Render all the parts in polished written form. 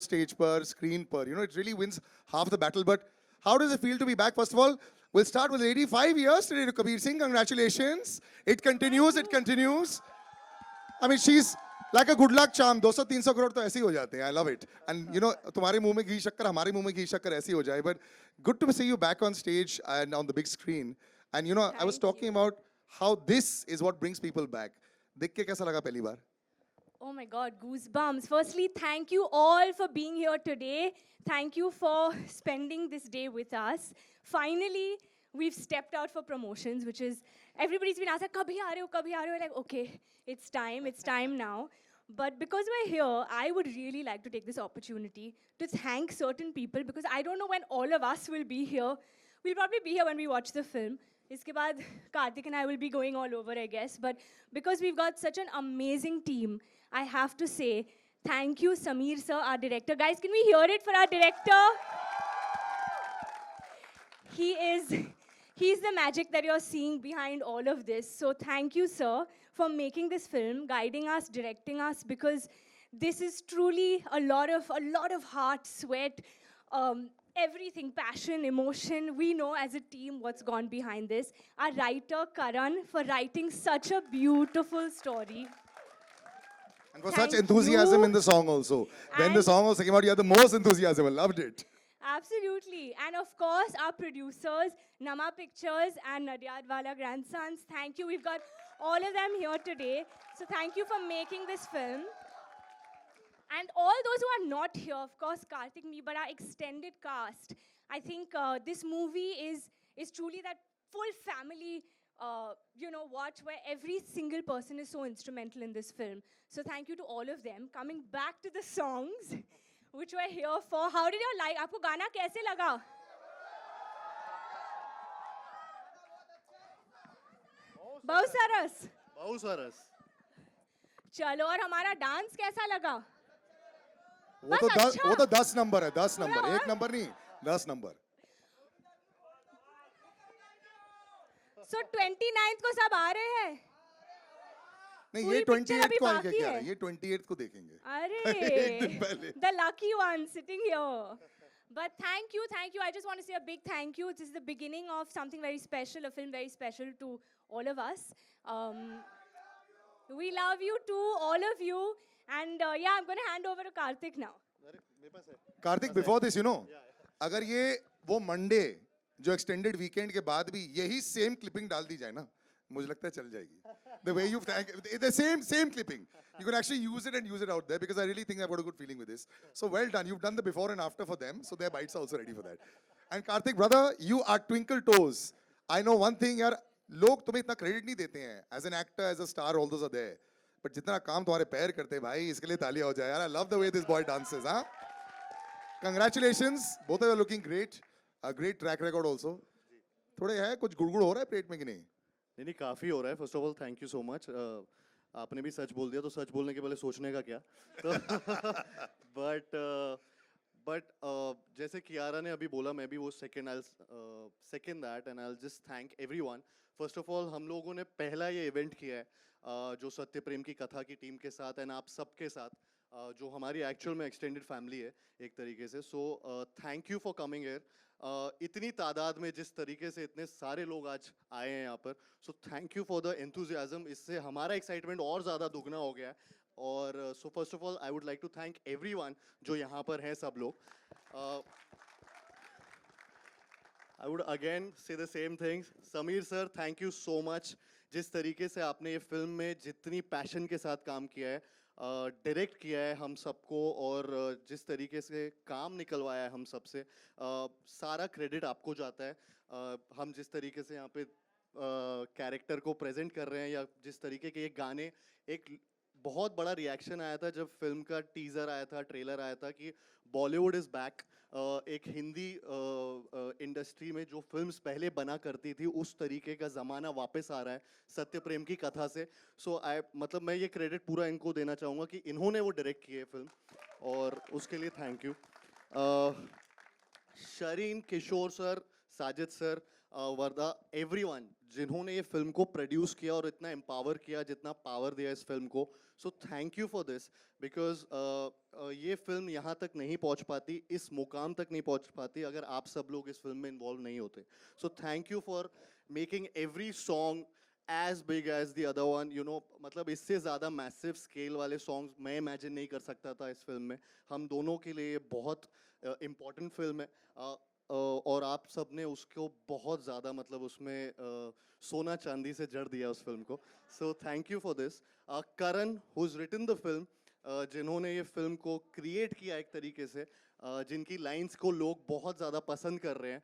stage per, screen per. You know, it really wins half the battle. But how does it feel to be back? First of all, we'll start with 85 years today to Kabir Singh. Congratulations. It continues, it continues. I mean, she's like a good luck charm. 200-300 crore तो ऐसे ही हो जाते हैं. I love it. And you know, तुम्हारे मुंह में घी शक्कर, हमारे मुंह में घी शक्कर ऐसे ही हो जाए. But good to see you back on stage and on the big screen. And you know, I was talking about how this is what brings people back. देख के कैसा लगा पहली बार? Oh my God, goosebumps. Firstly, thank you all for being here today. Thank you for spending this day with us. Finally, we've stepped out for promotions, which is, everybody's been asking, kabhi aa rahe ho, kabhi aa rahe ho? Like, okay, it's time now. But because we're here, I would really like to take this opportunity to thank certain people because I don't know when all of us will be here. We'll probably be here when we watch the film. Iske baad, Karthik and I will be going all over, I guess. But because we've got such an amazing team, I have to say, thank you, Sameer sir, our director. Guys, can we hear it for our director? He's the magic that you're seeing behind all of this. So thank you, sir, for making this film, guiding us, directing us, because this is truly a lot of heart, sweat, everything, passion, emotion. We know as a team what's gone behind this. Our writer, Karan, for writing such a beautiful story. And for Thank such enthusiasm you. in the song also. When the And- song also came out, you had the most enthusiasm. I loved it. Absolutely. And of course, our producers, Nama Pictures and Nadyadwala Grandsons. Thank you. We've got all of them here today. So thank you for making this film. And all those who are not here, of course, Karthik, me, but our extended cast. I think this movie is truly that full family, watch where every single person is so instrumental in this film. So thank you to all of them. Coming back to the songs, which we're here for. How did you like? आपको गाना कैसे लगा? बहुत सरस. बहुत सरस. चलो और हमारा dance कैसा लगा? वो तो बस अच्छा. 10 नंबर है, 10 नंबर. पूरा एक और? नंबर नहीं, 10 नंबर. So 29th को सब आ रहे हैं. नहीं, पूरी ये picture 28 अभी को आगे बाकी क्या है. है? ये 28 को देखेंगे. अरे, दिन पहले. the lucky one sitting here. But thank you. I just want to say a big thank you. This is the beginning of something very special, a film very special to all of us. We love you too, all of you. And yeah, I'm going to hand over to Karthik now. अरे मेरे पास है. Kartik, before this, अगर ये वो Monday जो extended weekend के बाद भी यही सेम क्लिपिंग डाल दी जाए ना, मुझे लगता है चल जाएगी. The way you thank, the same clipping. You can actually use it and use it out there because I really think I've got a good feeling with this. So well done. You've done the before and after for them, so their bites are also ready for that. And Karthik, brother, you are twinkle toes. I know one thing, यार, लोग तुम्हें इतना credit नहीं देते हैं. As an actor, as a star, all those are there. But जितना काम तुम्हारे पैर करते हैं भाई, इसके लिए तालियां हो जाए यार. I love the way this boy dances, huh? Congratulations, both of you are looking great. A great track record also. थोड़े है कुछ गुड़गुड़ हो रहा है पेट में कि नहीं? नहीं काफ़ी हो रहा है. First of all thank you so much. आपने भी सच बोल दिया तो सच बोलने के पहले सोचने का क्या. तो बट जैसे कियारा ने अभी बोला, मैं भी वो second that and I will just thank everyone. First of all हम लोगों ने पहला ये इवेंट किया है जो सत्य प्रेम की कथा की टीम के साथ एंड आप सबके साथ, जो हमारी एक्चुअल में एक्सटेंडेड फैमिली है एक तरीके से. सो thank you for coming here. इतनी तादाद में जिस तरीके से इतने सारे लोग आज आए हैं यहाँ पर, सो thank you for the enthusiasm. इससे हमारा एक्साइटमेंट और ज़्यादा दुगना हो गया है. और so first of all I would like to thank everyone जो यहाँ पर हैं सब लोग. I would again say the same things. Sameer sir, thank you so much. जिस तरीके से आपने ये फिल्म में जितनी पैशन के साथ काम किया है, डायरेक्ट किया है हम सबको, और जिस तरीके से काम निकलवाया है हम सबसे, सारा क्रेडिट आपको जाता है. हम जिस तरीके से यहाँ पे कैरेक्टर को प्रेजेंट कर रहे हैं, या जिस तरीके के ये गाने, एक बहुत बड़ा रिएक्शन आया था जब फिल्म का टीज़र आया था, ट्रेलर आया था कि बॉलीवुड इज़ बैक. एक हिंदी इंडस्ट्री में जो फिल्म्स पहले बना करती थी उस तरीके का ज़माना वापस आ रहा है सत्य प्रेम की कथा से. सो मतलब मैं ये क्रेडिट पूरा इनको देना चाहूँगा कि इन्होंने वो डायरेक्ट की है फिल्म, और उसके लिए thank you. Shareen, Kishore sir, Sajid sir, Warda everyone जिन्होंने ये फिल्म को प्रोड्यूस किया और इतना एम्पावर किया, जितना पावर दिया इस फिल्म को, so thank you for this, because ये फिल्म यहाँ तक नहीं पहुँच पाती, इस मुकाम तक नहीं पहुँच पाती अगर आप सब लोग इस फिल्म में इन्वॉल्व नहीं होते. सो thank you for making every song as big as the other one, you know, मतलब इससे ज़्यादा मैसिव स्केल वाले सॉन्ग्स मैं इमेजिन नहीं कर सकता था इस फिल्म में. हम दोनों के लिए ये बहुत इम्पोर्टेंट फिल्म है, और आप सब ने उसको बहुत ज़्यादा मतलब उसमें सोना चांदी से जड़ दिया उस फिल्म को. So thank you for this. Karan who is written the film, जिन्होंने ये फिल्म को क्रिएट किया एक तरीके से, जिनकी लाइंस को लोग बहुत ज़्यादा पसंद कर रहे हैं.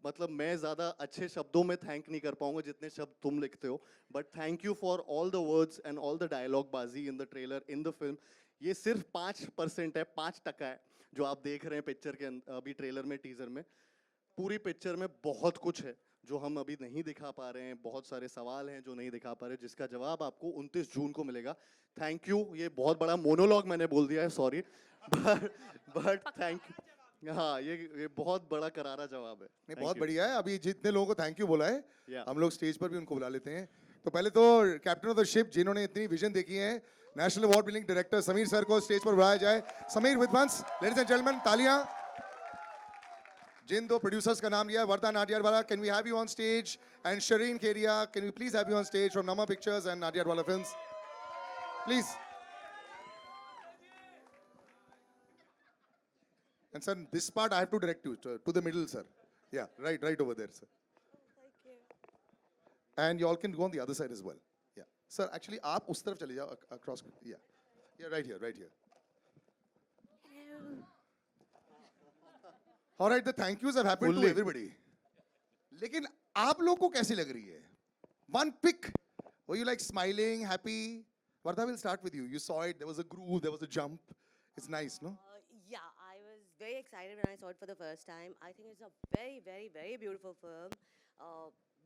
मतलब मैं ज़्यादा अच्छे शब्दों में थैंक नहीं कर पाऊंगा जितने शब्द तुम लिखते हो, but thank you for all the words and all the dialogue बाजी in the trailer, in the film. ये सिर्फ 5% है, 5% है जो आप देख रहे हैं पिक्चर के अभी ट्रेलर में, टीजर में. पूरी पिक्चर में बहुत कुछ है जो हम अभी नहीं दिखा पा रहे हैं, बहुत सारे सवाल हैं जो नहीं दिखा पा रहे, जिसका जवाब आपको 29 जून को मिलेगा. Thank you. ये बहुत बड़ा मोनोलॉग मैंने बोल दिया है, सॉरी, बट थैंक यू. हाँ, ये बहुत बड़ा करारा जवाब है. नहीं, Thank बहुत you. बढ़िया है. अभी जितने लोगों को थैंक यू बोला है, Yeah. हम लोग स्टेज पर भी उनको बुला लेते हैं. तो पहले तो कैप्टन ऑफ द शिप जिन्होंने इतनी विजन देखी है, national award winning director Sameer sir को स्टेज पर बुलाया जाए. Sameer with once, ladies and gentleman, तालियां. जिन दो प्रोड्यूसर्स का नाम लिया है, Warda Nadiadwala, can we have you on stage, and Shareen Kedia, can we please have you on stage from Nama pictures and Nadiadwala films, please. And sir, this part I have to direct you to the middle, sir. Yeah, right over there, sir. Thank you. And you all can go on the other side as well. Yeah, sir. Actually, आप उस तरफ चले जाओ across. Yeah, right here. All right, the thank yous have happened to Fully. everybody. लेकिन आप लोग को कैसी लग रही है? One pick. Were you like smiling, happy? Vardha, will start with you. You saw it. There was a groove. There was a jump. It's nice, no? Yeah, I was very excited when I saw it for the first time. I think it's a very, very, very beautiful film.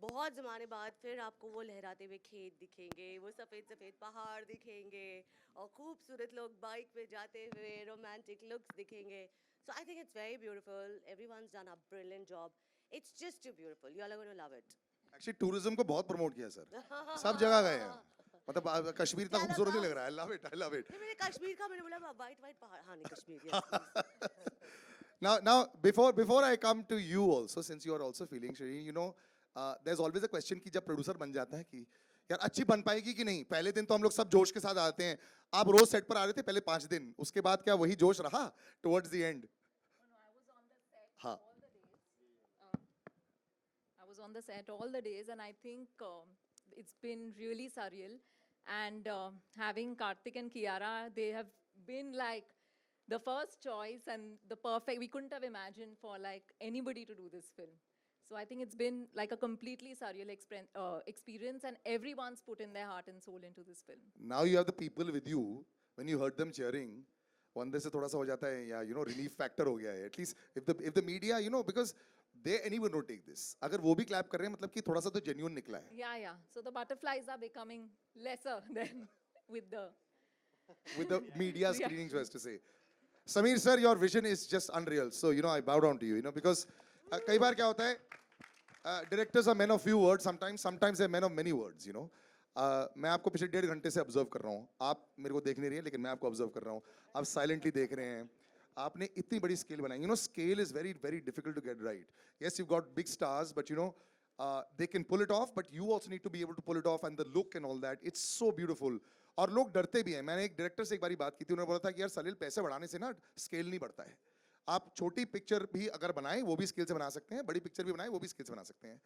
बहुत ज़माने बाद फिर आपको वो लहराते हुए खेत दिखेंगे, वो सफ़ेद सफ़ेद पहाड़ दिखेंगे, और खूबसूरत लोग बाइक पे जाते हुए रोमांटिक लुक्स दिखेंगे. So I think it's very beautiful. Everyone's done a brilliant job. It's just too beautiful. You all are going to love it. Actually, tourism को बहुत प्रमोट किया सर. सब जगह गए हैं. मतलब कश्मीर इतना खूबसूरत नहीं लग रहा है. I love it. नहीं, मैंने कश्मीर का मैंने बोला white पहाड़. हाँ नहीं, Kashmir. Yes, please. Now, before I come to you also, since you are also feeling, Shireen, you know, there's always a question कि जब प्रोड्यूसर बन जाता है कि यार अच्छी बन पाएगी कि नहीं. पहले दिन तो हम लोग सब जोश के साथ आते हैं. आप रोज सेट पर आ रहे थे पहले 5 दिन, उसके बाद क्या वही जोश रहा towards the end? हाँ. I was on the set all the days, and I think it's been really surreal. And having Karthik and Kiara, they have been like the first choice and the perfect. We couldn't have imagined for like anybody to do this film. So I think it's been like a completely surreal experience, and everyone's put in their heart and soul into this film. Now you have the people with you. When you heard them cheering, वो अंदर से थोड़ा सा हो जाता है या relief factor हो गया है. At least if the media, because anyone will take this. अगर वो भी clap कर रहे हैं मतलब कि थोड़ा सा तो genuine निकला है. Yeah. So the butterflies are becoming lesser than with the media screenings, was to say. Sameer sir, your vision is just unreal. So I bow down to you. Because कई बार क्या होता है, directors are men of few words. Sometimes they're men of many words. मैं आपको पिछले 1.5 घंटे से observe कर रहा हूँ. आप मेरे को देख नहीं रही हैं, लेकिन मैं आपको ऑब्जर्व कर रहा हूँ. आप साइलेंटली देख रहे हैं. आपने इतनी बड़ी स्केल बनाई. Scale is very, very difficult to get right. Yes, you've got big stars, but they can pull it off. But you also need to be able to pull it off, and the look and all that. It's so beautiful. और लोग डरते भी हैं. मैंने एक director से एक बारी बात की थी. उन्होंने बोला था कि यार सलील, पैसे बढ़ाने से ना स्केल नहीं बढ़ता है. आप छोटी पिक्चर भी अगर बनाएं वो भी स्केल से बना सकते हैं, बड़ी पिक्चर भी बनाएं वो भी स्केल से बना सकते हैं.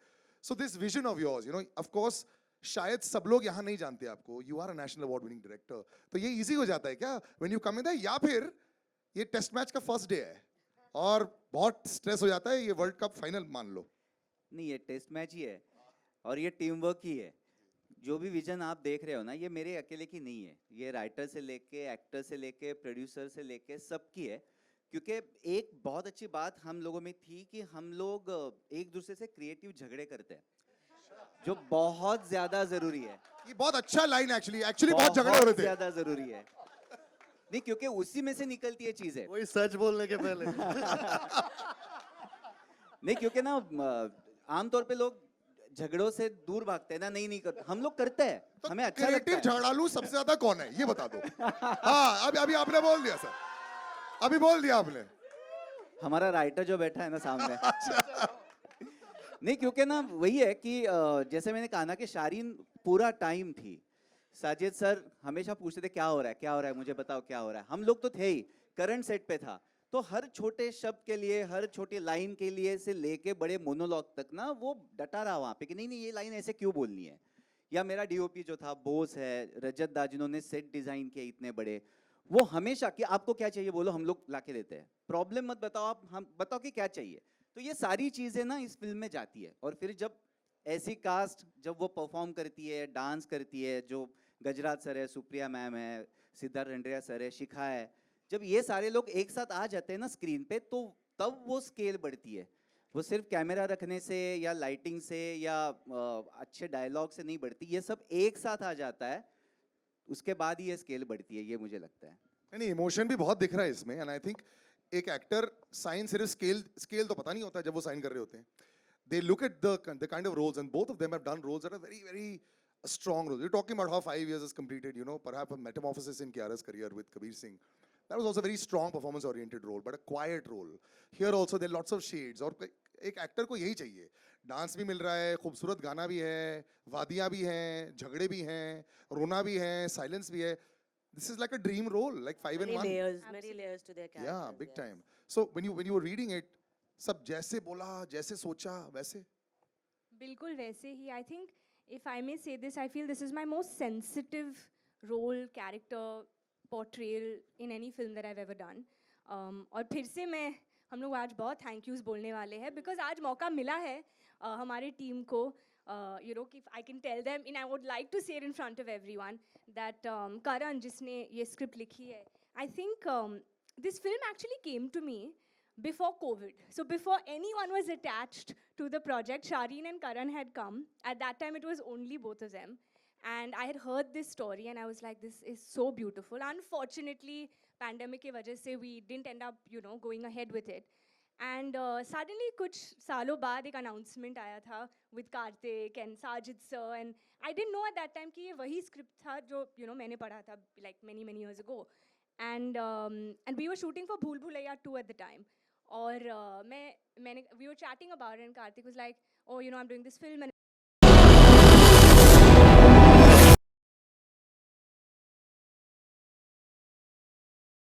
So this vision of yours, of course, शायद सब लोग यहाँ नहीं जानते आपको. You are a national award winning director. तो ये easy हो जाता है क्या when you come in there, या फिर ये टेस्ट मैच का फर्स्ट डे है और बहुत स्ट्रेस हो जाता है, ये वर्ल्ड कप फाइनल मान लो? नहीं, ये टेस्ट मैच ही है और ये टीम वर्क ही है. जो भी विजन आप देख रहे हो ना, ये मेरे अकेले की नहीं है. ये राइटर से लेके, एक्टर से लेके, प्रोड्यूसर से लेके सबकी है. क्योंकि एक बहुत अच्छी बात हम लोगों में थी कि हम लोग एक दूसरे से क्रिएटिव झगड़े करते हैं, जो बहुत ज्यादा जरूरी है. ये बहुत अच्छा लाइन एक्चुअली बहुत झगड़े हो रहे थे. ज्यादा जरूरी है. नहीं, क्योंकि उसी में से निकलती है चीजें. वही सच बोलने के पहले. नहीं क्योंकि ना आमतौर पे लोग झगड़ों से दूर भागते हैं ना, नहीं करते, हम लोग करते हैं, तो हमें अच्छा लगता क्रिएटिव है। झगड़ालू सबसे ज्यादा कौन है ये बता दो। हाँ अभी अभी आपने बोल दिया सर, अभी बोल दिया आपने। हमारा राइटर जो बैठा है ना सामने। नहीं क्योंकि ना वही है कि जैसे मैंने कहा ना कि शारीन पूरा टाइम थी, साजिद सर हमेशा पूछते थे क्या हो रहा है, क्या हो रहा है, मुझे बताओ क्या हो रहा है। हम लोग तो थे ही, करंट सेट पे था, तो हर छोटे शब्द के लिए, हर छोटी लाइन के लिए से लेके बड़े मोनोलॉग तक ना वो डटा रहा वहाँ पे कि नहीं नहीं ये लाइन ऐसे क्यों बोलनी है। या मेरा डीओपी जो था बोस है, रजत दा जिन्होंने सेट डिजाइन किए इतने बड़े, वो हमेशा कि आपको क्या चाहिए बोलो, हम लोग लाके देते हैं, प्रॉब्लम मत बताओ आप, हम बताओ कि क्या चाहिए। तो ये सारी चीजें ना इस फिल्म में जाती है। और फिर जब ऐसी कास्ट जब वो परफॉर्म करती है, डांस करती है, जो गजराज सर है, सुप्रिया मैम है, सिद्धार्थ रंड्रिया सर है, शिखा है, जब ये सारे लोग एक साथ आ जाते हैं ना स्क्रीन पे, तो तब वो स्केल बढ़ती है। वो सिर्फ कैमरा रखने से या लाइटिंग से या अच्छे डायलॉग से नहीं बढ़ती, ये सब एक साथ आ जाता है, उसके बाद ही ये स्केल बढ़ती है, ये मुझे लगता है। नहीं इमोशन भी बहुत दिख रहा है इसमें। एंड आई थिंक एक एक्टर साइन सिर्फ स्केल स्केल तो पता नहीं होता जब वो साइन कर रहे होते हैं। They look at the kind of roles and both of them have done roles that are very very strong roles. You're talking about how 5 years is completed, you know, perhaps a metamorphosis in Kiara's career with Kabir Singh. That was also a very strong performance oriented role, but a quiet role. Here also there are lots of shades. और एक actor को यही चाहिए, dance भी मिल रहा है, खूबसूरत गाना भी है, वादियाँ भी हैं, झगड़े भी हैं, रोना भी है, साइलेंस भी है. This is like a dream role, like 5 in 1. Many layers to their characters. Yeah, big time. So when you were reading it, सब जैसे बोला, जैसे सोचा, वैसे? बिल्कुल वैसे ही. I think if I may say this, I feel this is my most sensitive role, character, portrayal in any film that I've ever done. और फिर से हम लोग आज बहुत थैंक यूज़ बोलने वाले हैं, बिकॉज आज मौका मिला है हमारे टीम को, you know, कि I can tell them, and I would like to say it in front of everyone, that Karan जिसने ये script लिखी है, I think this film actually came to me before COVID. So before anyone was attached to the project, Shireen and Karan had come. At that time, it was only both of them. And I had heard this story and I was like, this is so beautiful. Unfortunately, pandemic के वजह से we didn't end up, you know, going ahead with it. And suddenly कुछ सालों बाद एक announcement आया था with Karthik and Sajid sir, and I didn't know at that time कि ये वही script था जो, you know, मैंने पढ़ा था like many years ago. And we were shooting for Bhool Bhulaiya 2 at the time. और we were chatting about it and Karthik was like, oh, you know, I'm doing this film and